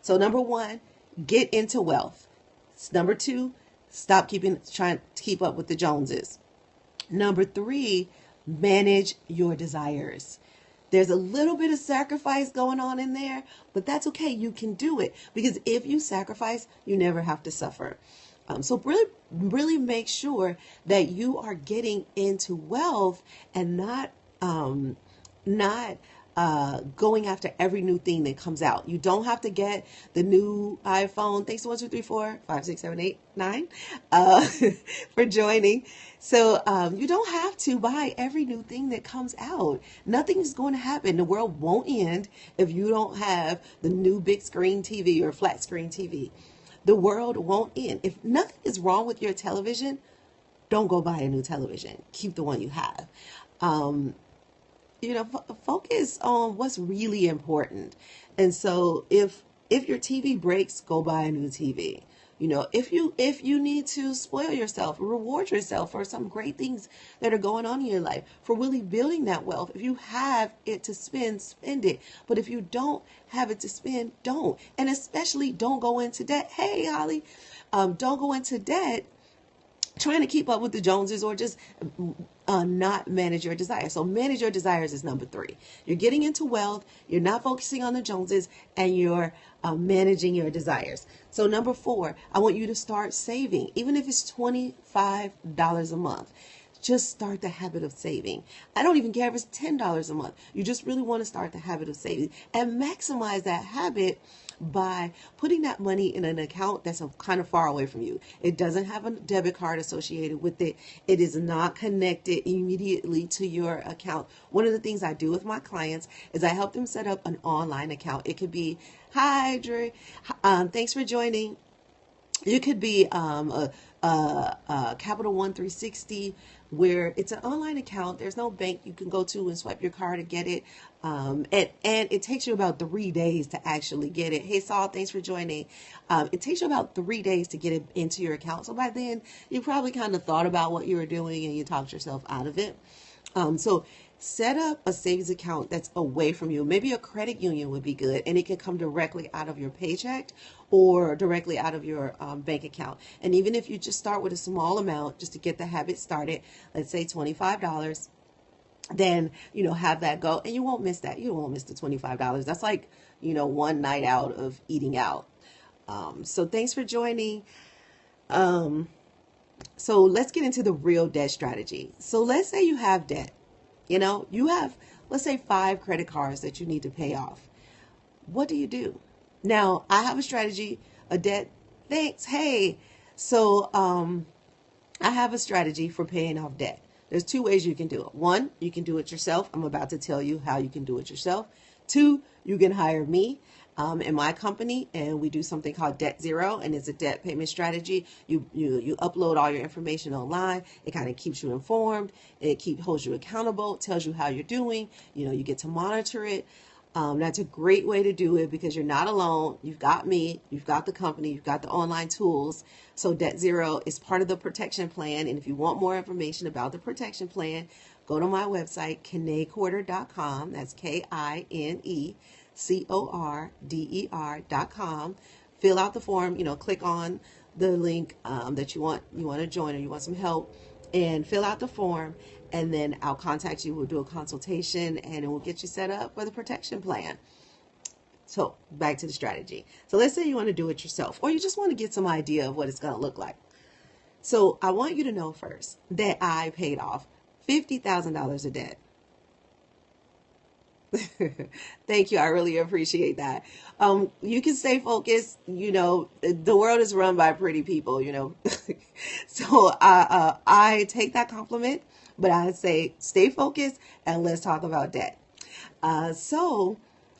So number one, get into wealth. Number two, stop trying to keep up with the Joneses. Number three, manage your desires. There's a little bit of sacrifice going on in there, but that's okay. You can do it because if you sacrifice, you never have to suffer. So really make sure that you are getting into wealth and not going after every new thing that comes out. You don't have to get the new iPhone. Thanks to 1, 2, 3, 4, 5, 6, 7, 8, 9 for joining. So you don't have to buy every new thing that comes out. Nothing's going to happen. The world won't end if you don't have the new big screen TV or flat screen TV. The world won't end. If nothing is wrong with your television, don't go buy a new television. Keep the one you have. Um, Focus on what's really important. And so if your TV breaks, go buy a new TV. If you need to spoil yourself, reward yourself for some great things that are going on in your life, for really building that wealth. If you have it to spend, spend it. But if you don't have it to spend, don't. And especially don't go into debt. Hey, Holly, don't go into debt trying to keep up with the Joneses or just not manage your desires. So manage your desires is number three. You're getting into wealth, you're not focusing on the Joneses, and you're managing your desires. So number four, I want you to start saving, even if it's $25 a month. Just start the habit of saving. I don't even care if it's $10 a month. You just really want to start the habit of saving and maximize that habit by putting that money in an account that's kind of far away from you. It doesn't have a debit card associated with it. It is not connected immediately to your account. One of the things I do with my clients is I help them set up an online account. It could be, hi, Drew. Thanks for joining. You could be a Capital One 360 where it's an online account. There's no bank you can go to and swipe your card to get it. And it takes you about 3 days to actually get it. Hey, Saul, thanks for joining. It takes you about 3 days to get it into your account. So by then, you probably kind of thought about what you were doing and you talked yourself out of it. So set up a savings account that's away from you. Maybe a credit union would be good, and it can come directly out of your paycheck or directly out of your bank account. And even if you just start with a small amount just to get the habit started, let's say $25, then have that go, and you won't miss that. You won't miss the $25. That's like one night out of eating out. So thanks for joining. So let's get into the real debt strategy. So let's say you have debt. You have, let's say, 5 credit cards that you need to pay off. What do you do? Now, I have a strategy, a debt. Thanks. Hey. So I have a strategy for paying off debt. There's 2 ways you can do it. 1, you can do it yourself. I'm about to tell you how you can do it yourself. 2, you can hire me in my company, and we do something called Debt Zero, and it's a debt payment strategy. You upload all your information online. It kind of keeps you informed. It holds you accountable. Tells you how you're doing. You get to monitor it. That's a great way to do it because you're not alone. You've got me, you've got the company, you've got the online tools. So Debt Zero is part of the protection plan. And if you want more information about the protection plan, go to my website, KineCorder.com. That's KineCorder.com. Fill out the form, click on the link that you want to join or you want some help, and fill out the form. And then I'll contact you. We'll do a consultation and we'll get you set up for the protection plan. So back to the strategy. So let's say you want to do it yourself or you just want to get some idea of what it's going to look like. So I want you to know first that I paid off $50,000 of debt. Thank you. I really appreciate that. You can stay focused. The world is run by pretty people, So I take that compliment, but I say stay focused and let's talk about debt. So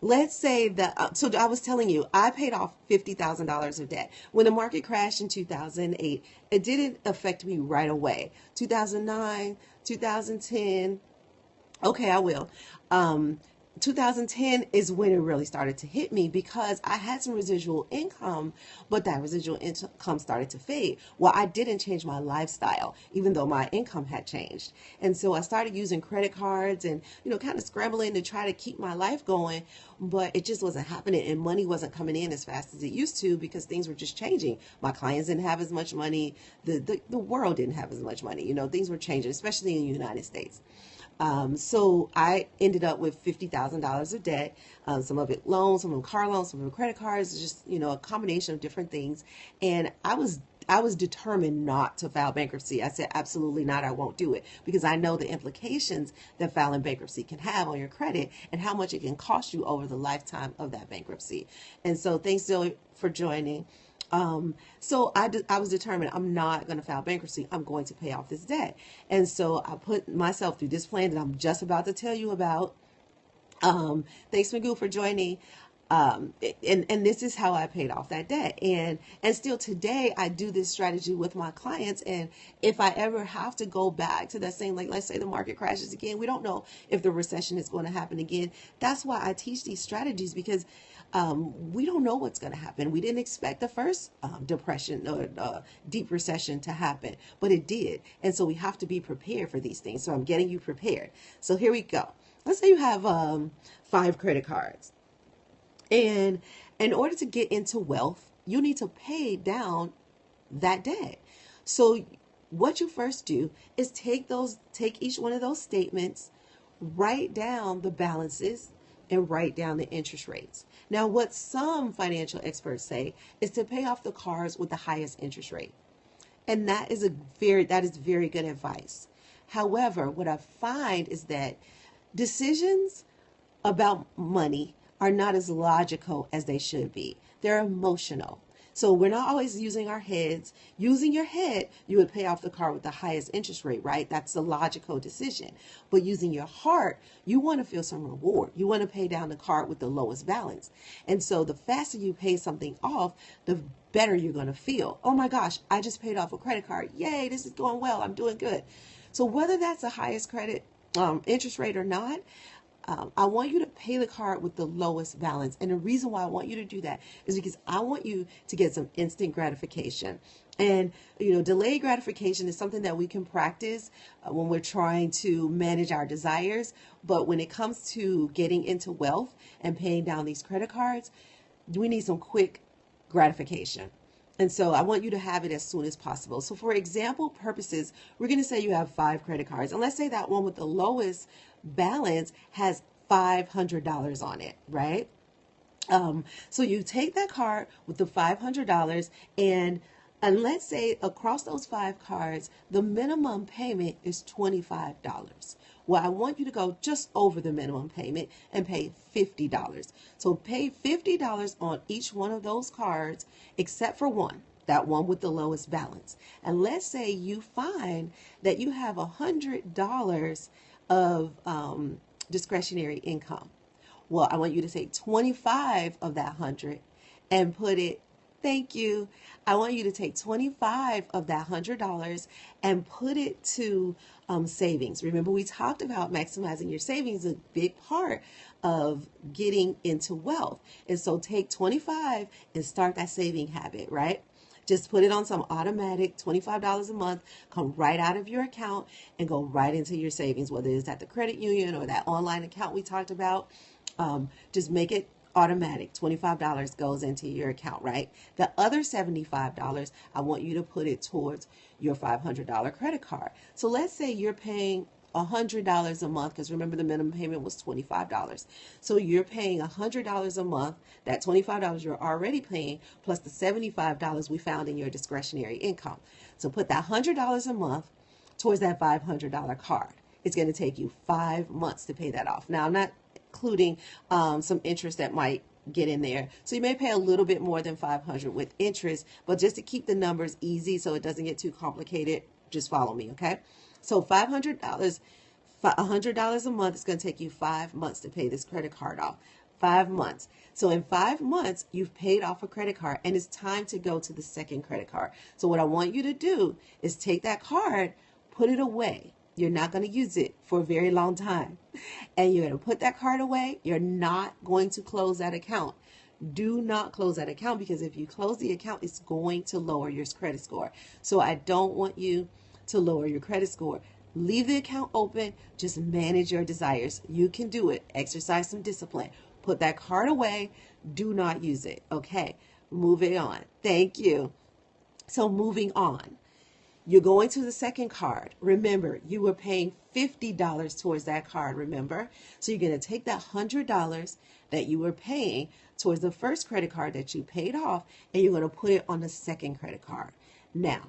let's say that, so I was telling you, I paid off $50,000 of debt. When the market crashed in 2008, it didn't affect me right away. 2009, 2010, okay, I will. 2010 is when it really started to hit me because I had some residual income, but that residual income started to fade. Well, I didn't change my lifestyle, even though my income had changed. And so I started using credit cards and, kind of scrambling to try to keep my life going, but it just wasn't happening and money wasn't coming in as fast as it used to because things were just changing. My clients didn't have as much money. The world didn't have as much money. Things were changing, especially in the United States. So I ended up with $50,000 of debt, some of it loans, some of them car loans, some of them credit cards, just, a combination of different things. And I was determined not to file bankruptcy. I said, absolutely not. I won't do it because I know the implications that filing bankruptcy can have on your credit and how much it can cost you over the lifetime of that bankruptcy. And so thanks, Zoe, for joining. So I was determined I'm not going to file bankruptcy. I'm going to pay off this debt. And so I put myself through this plan that I'm just about to tell you about. Thanks, Magoo, for joining. And this is how I paid off that debt. And still today I do this strategy with my clients. And if I ever have to go back to that same, like, let's say the market crashes again, we don't know if the recession is going to happen again. That's why I teach these strategies because we don't know what's going to happen. We didn't expect the first depression or deep recession to happen, but it did. And so we have to be prepared for these things. So I'm getting you prepared. So here we go. Let's say you have 5 credit cards. And in order to get into wealth, you need to pay down that debt. So what you first do is take each one of those statements, write down the balances, and write down the interest rates. Now, what some financial experts say is to pay off the cards with the highest interest rate. And that is very good advice. However, what I find is that decisions about money are not as logical as they should be. They're emotional. So we're not always using our heads. Using your head, you would pay off the car with the highest interest rate, right? That's the logical decision. But using your heart, you want to feel some reward. You want to pay down the card with the lowest balance. And so the faster you pay something off, the better you're going to feel. Oh my gosh, I just paid off a credit card. Yay, this is going well. I'm doing good. So whether that's the highest credit interest rate or not, I want you to pay the card with the lowest balance. And the reason why I want you to do that is because I want you to get some instant gratification. And, delayed gratification is something that we can practice when we're trying to manage our desires. But when it comes to getting into wealth and paying down these credit cards, we need some quick gratification. And so I want you to have it as soon as possible. So for example purposes, we're going to say you have 5 credit cards. And let's say that one with the lowest balance has $500 on it, right? So you take that card with the $500 and let's say across those 5 cards, the minimum payment is $25. Well, I want you to go just over the minimum payment and pay $50. So pay $50 on each one of those cards, except for one, that one with the lowest balance. And let's say you find that you have $100 of discretionary income. Well, I want you to take 25 of that 100 and put it, thank you. I want you to take 25 of that $100 and put it to savings. Remember, we talked about maximizing your savings, a big part of getting into wealth. And so take 25 and start that saving habit, right? Just put it on some automatic $25 a month, come right out of your account and go right into your savings, whether it's at the credit union or that online account we talked about. Just make it automatic. $25 goes into your account, right? The other $75, I want you to put it towards your $500 credit card. So let's say you're paying $100 a month, because remember the minimum payment was $25. So you're paying $100 a month. That $25 you're already paying plus the $75 we found in your discretionary income. So put that $100 a month towards that $500 card. It's going to take you 5 months to pay that off. Now, I'm not including some interest that might get in there. So you may pay a little bit more than $500 with interest, but just to keep the numbers easy so it doesn't get too complicated, just follow me, okay? So $500, $100 a month is going to take you 5 months to pay this credit card off. 5 months. So in 5 months, you've paid off a credit card and it's time to go to the second credit card. So what I want you to do is take that card, put it away. You're not going to use it for a very long time. And you're going to put that card away. You're not going to close that account. Do not close that account, because if you close the account, it's going to lower your credit score. So I don't want you to lower your credit score. Leave the account open. Just manage your desires. You can do it. Exercise some discipline. Put that card away. Do not use it. Okay. Moving on. Thank you. So moving on. You're going to the second card. Remember, you were paying $50 towards that card, remember? So you're going to take that $100 that you were paying towards the first credit card that you paid off, and you're going to put it on the second credit card. Now,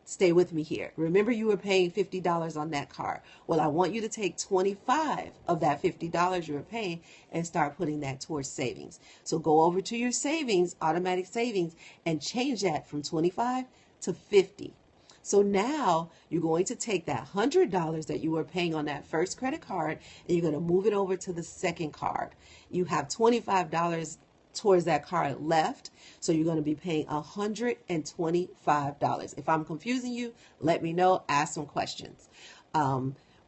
stay with me here. Remember, you were paying $50 on that card. Well, I want you to take 25 of that $50 you were paying and start putting that towards savings. So go over to your savings, automatic savings, and change that from 25 to 50. So now you're going to take that $100 that you were paying on that first credit card, and you're going to move it over to the second card. You have $25 towards that card left, so you're going to be paying $125. If I'm confusing you, let me know. Ask some questions.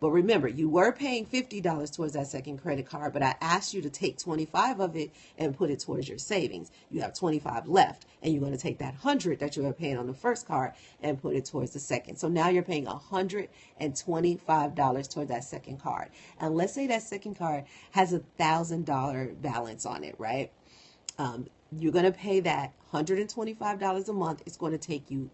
But remember, you were paying $50 towards that second credit card, but I asked you to take 25 of it and put it towards your savings. You have 25 left, and you're going to take that 100 that you were paying on the first card and put it towards the second. So now you're paying $125 towards that second card. And let's say that second card has $1,000 balance on it, right? You're going to pay that $125 a month. It's going to take you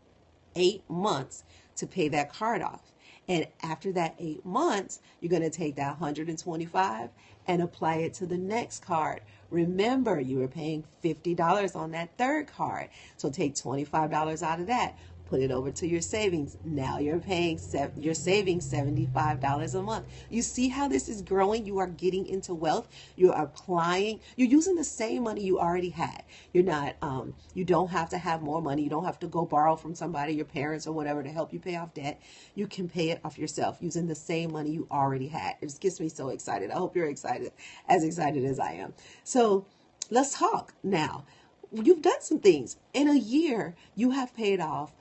8 months to pay that card off. And after that 8 months, you're going to take that 125 and apply it to the next card. Remember, you were paying $50 on that third card. So take $25 out of that. Put it over to your savings. Now you're paying you're saving $75 a month. You see how this is growing? You are getting into wealth. You're applying. You're using the same money you already had. You're not. You don't have to have more money. You don't have to go borrow from somebody, your parents or whatever, to help you pay off debt. You can pay it off yourself using the same money you already had. It just gets me so excited. I hope you're excited as I am. So let's talk now. You've done some things. In a year, you have paid off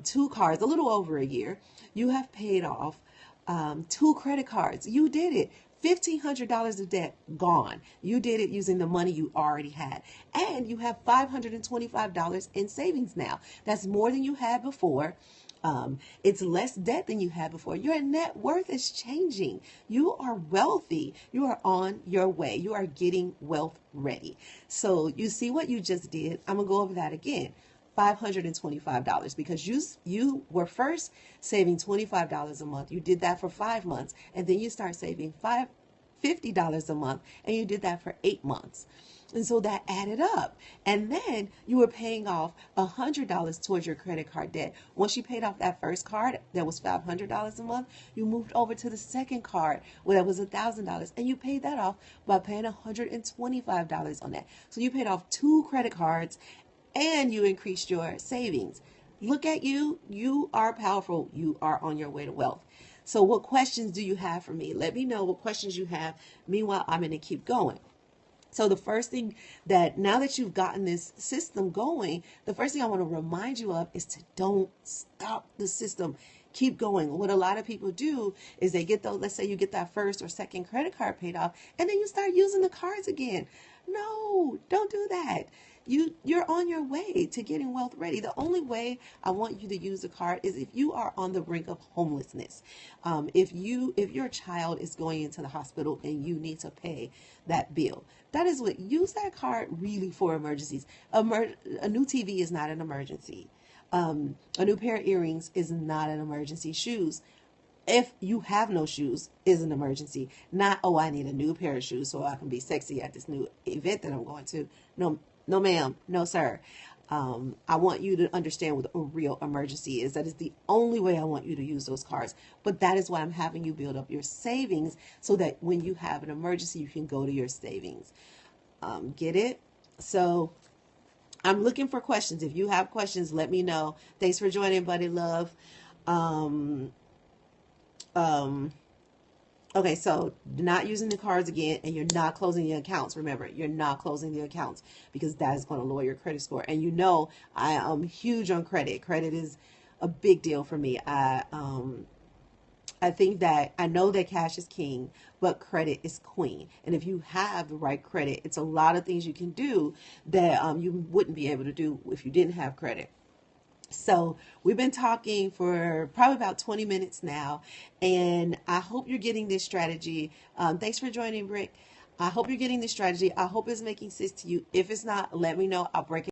2 cards, a little over a year. You have paid off 2 credit cards. You did it. $1,500 of debt gone. You did it using the money you already had. And you have $525 in savings now. That's more than you had before. It's less debt than you had before. Your net worth is changing. You are wealthy. You are on your way. You are getting wealth ready. So you see what you just did? I'm going to go over that again. $525, because you were first saving $25 a month. You did that for 5 months, and then you start saving $50 a month, and you did that for 8 months. And so that added up. And then you were paying off $100 towards your credit card debt. Once you paid off that first card, that was $500 a month, you moved over to the second card, where that was $1,000, and you paid that off by paying $125 on that. So you paid off 2 credit cards, and you increased your savings. Look at you. You are powerful. You are on your way to wealth. So what questions do you have for me? Let me know what questions you have. Meanwhile, I'm going to keep going. So the first thing that, now that you've gotten this system going, the first thing I want to remind you of is to don't stop the system. Keep going. What a lot of people do is they get those, let's say you get that first or second credit card paid off, and then you start using the cards again. No, don't do that. You're on your way to getting wealth ready. The only way I want you to use the card is if you are on the brink of homelessness. If your child is going into the hospital and you need to pay that bill, that is what, use that card really for emergencies. A new TV is not an emergency. A new pair of earrings is not an emergency. Shoes, if you have no shoes, is an emergency. Not, oh, I need a new pair of shoes so I can be sexy at this new event that I'm going to. No, ma'am. No, sir. I want you to understand what a real emergency is. That is the only way I want you to use those cards. But that is why I'm having you build up your savings, so that when you have an emergency, you can go to your savings. Get it? So I'm looking for questions. If you have questions, let me know. Thanks for joining, Buddy Love. Okay, so not using the cards again, and you're not closing the accounts. Remember, you're not closing the accounts, because that is going to lower your credit score. And you know, I am huge on credit. Credit is a big deal for me. I think that I know that cash is king, but credit is queen. And if you have the right credit, it's a lot of things you can do that you wouldn't be able to do if you didn't have credit. So we've been talking for probably about 20 minutes now, and I hope you're getting this strategy. Thanks for joining, Rick. I hope you're getting this strategy. I hope it's making sense to you. If it's not, let me know. I'll break it